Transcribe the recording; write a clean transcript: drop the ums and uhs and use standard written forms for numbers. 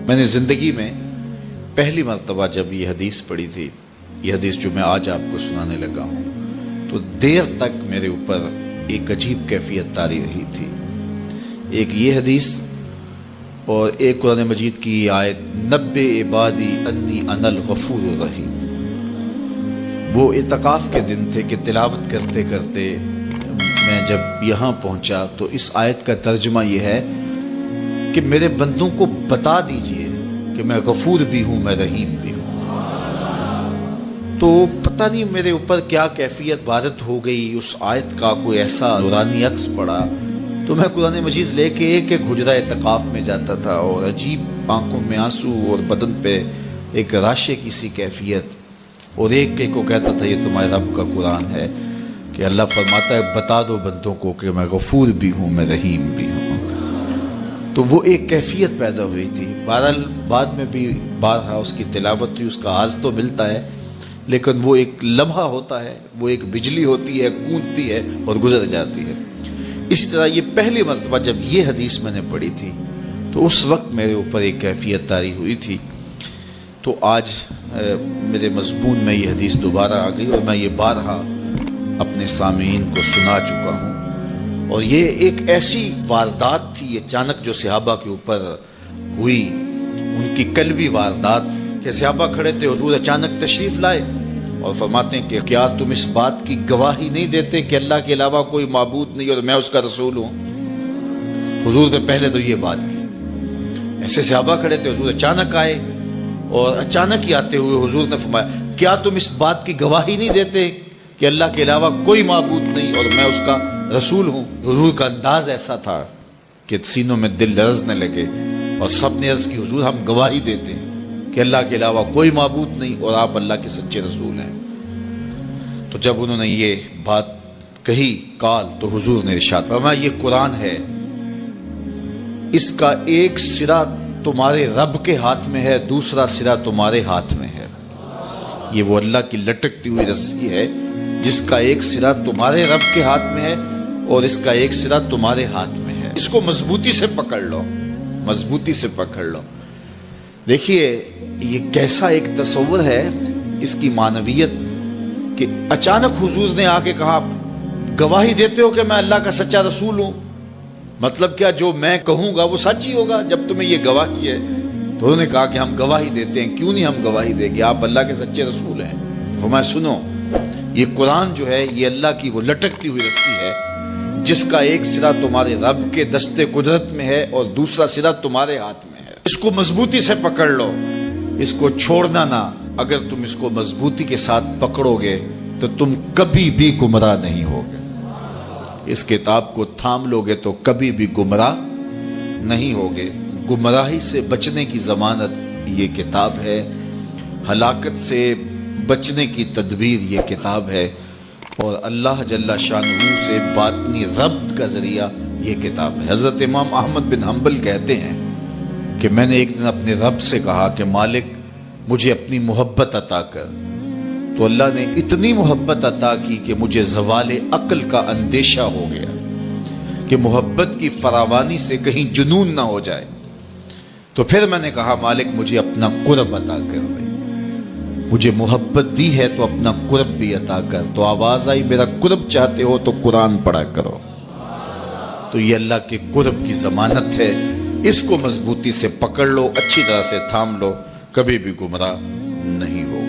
میں نے زندگی میں پہلی مرتبہ جب یہ حدیث پڑھی تھی، یہ حدیث جو میں آج آپ کو سنانے لگا ہوں، تو دیر تک میرے اوپر ایک عجیب کیفیت طاری رہی تھی۔ ایک یہ حدیث اور ایک قرآن مجید کی آیت نبّئ عبادی انی انا الغفور الرحیم۔ وہ اعتکاف کے دن تھے کہ تلاوت کرتے کرتے میں جب یہاں پہنچا تو اس آیت کا ترجمہ یہ ہے کہ میرے بندوں کو بتا دیجئے کہ میں غفور بھی ہوں، میں رحیم بھی ہوں۔ تو پتہ نہیں میرے اوپر کیا کیفیت وارد ہو گئی، اس آیت کا کوئی ایسا نورانی عکس پڑا تو میں قرآن مجید لے کے ایک ایک حجرہ اعتکاف میں جاتا تھا اور عجیب آنکھوں میں آنسو اور بدن پہ ایک راشے کی سی کیفیت، اور ایک کو کہتا تھا یہ تمہارے رب کا قرآن ہے کہ اللہ فرماتا ہے بتا دو بندوں کو کہ میں غفور بھی ہوں، میں رحیم بھی ہوں۔ تو وہ ایک کیفیت پیدا ہوئی تھی۔ بہرحال بعد میں بھی بارہا اس کی تلاوت ہوئی، اس کا آز تو ملتا ہے، لیکن وہ ایک لمحہ ہوتا ہے، وہ ایک بجلی ہوتی ہے، گونجتی ہے اور گزر جاتی ہے۔ اسی طرح یہ پہلی مرتبہ جب یہ حدیث میں نے پڑھی تھی تو اس وقت میرے اوپر ایک کیفیت طاری ہوئی تھی۔ تو آج میرے مضمون میں یہ حدیث دوبارہ آ گئی اور میں یہ بارہا اپنے سامعین کو سنا چکا ہوں، اور یہ ایک ایسی واردات تھی اچانک جو صحابہ کے اوپر ہوئی، ان کی قلبی واردات کہ صحابہ کھڑے تھے، حضور اچانک تشریف لائے اور فرماتے ہیں کہ کیا تم اس بات کی گواہی نہیں دیتے کہ اللہ کے علاوہ کوئی معبود نہیں اور میں اس کا رسول ہوں؟ حضور نے پہلے تو یہ بات کی، ایسے صحابہ کھڑے تھے، حضور اچانک آئے اور اچانک ہی آتے ہوئے حضور نے فرمایا کیا تم اس بات کی گواہی نہیں دیتے کہ اللہ کے علاوہ کوئی معبود نہیں اور میں اس کا رسول ہوں؟ حضور کا انداز ایسا تھا کہ سینوں میں دل لرزنے لگے اور سب نے عرض کی حضور ہم گواہی دیتے ہیں کہ اللہ کے علاوہ کوئی معبود نہیں اور آپ اللہ کے سچے رسول ہیں۔ تو جب انہوں نے یہ بات کہی قال، تو حضور نے ارشاد فرمایا یہ قرآن ہے، اس کا ایک سرا تمہارے رب کے ہاتھ میں ہے، دوسرا سرا تمہارے ہاتھ میں ہے۔ یہ وہ اللہ کی لٹکتی ہوئی رسی ہے جس کا ایک سرا تمہارے رب کے ہاتھ میں ہے اور اس کا ایک سرا تمہارے ہاتھ میں ہے۔ اس کو مضبوطی سے پکڑ لو، مضبوطی سے پکڑ لو۔ دیکھیے یہ کیسا ایک تصور ہے اس کی معنویت کہ اچانک حضور نے آ کے کہا گواہی دیتے ہو کہ میں اللہ کا سچا رسول ہوں، مطلب کیا جو میں کہوں گا وہ سچ ہی ہوگا جب تمہیں یہ گواہی ہے؟ تو انہوں نے کہا کہ ہم گواہی دیتے ہیں۔ کیوں نہیں ہم گواہی دیں گے، آپ اللہ کے سچے رسول ہیں۔ فرمایا سنو، یہ قرآن جو ہے یہ اللہ کی وہ لٹکتی ہوئی رسی ہے جس کا ایک سرا تمہارے رب کے دستے قدرت میں ہے اور دوسرا سرا تمہارے ہاتھ میں ہے۔ اس کو مضبوطی سے پکڑ لو، اس کو چھوڑنا نہ۔ اگر تم اس کو مضبوطی کے ساتھ پکڑو گے تو تم کبھی بھی گمراہ نہیں ہوگے۔ اس کتاب کو تھام لو گے تو کبھی بھی گمراہ نہیں ہوگے۔ گمراہی سے بچنے کی ضمانت یہ کتاب ہے، ہلاکت سے بچنے کی تدبیر یہ کتاب ہے، اور اللہ جل شانہ سے باطنی ربط کا ذریعہ یہ کتاب ہے۔ حضرت امام احمد بن حنبل کہتے ہیں کہ میں نے ایک دن اپنے رب سے کہا کہ مالک مجھے اپنی محبت عطا کر، تو اللہ نے اتنی محبت عطا کی کہ مجھے زوال عقل کا اندیشہ ہو گیا کہ محبت کی فراوانی سے کہیں جنون نہ ہو جائے۔ تو پھر میں نے کہا مالک مجھے اپنا قرب عطا کر دے، مجھے محبت دی ہے تو اپنا قرب بھی عطا کر۔ تو آواز آئی میرا قرب چاہتے ہو تو قرآن پڑھا کرو۔ تو یہ اللہ کے قرب کی ضمانت ہے، اس کو مضبوطی سے پکڑ لو، اچھی طرح سے تھام لو، کبھی بھی گمراہ نہیں ہو۔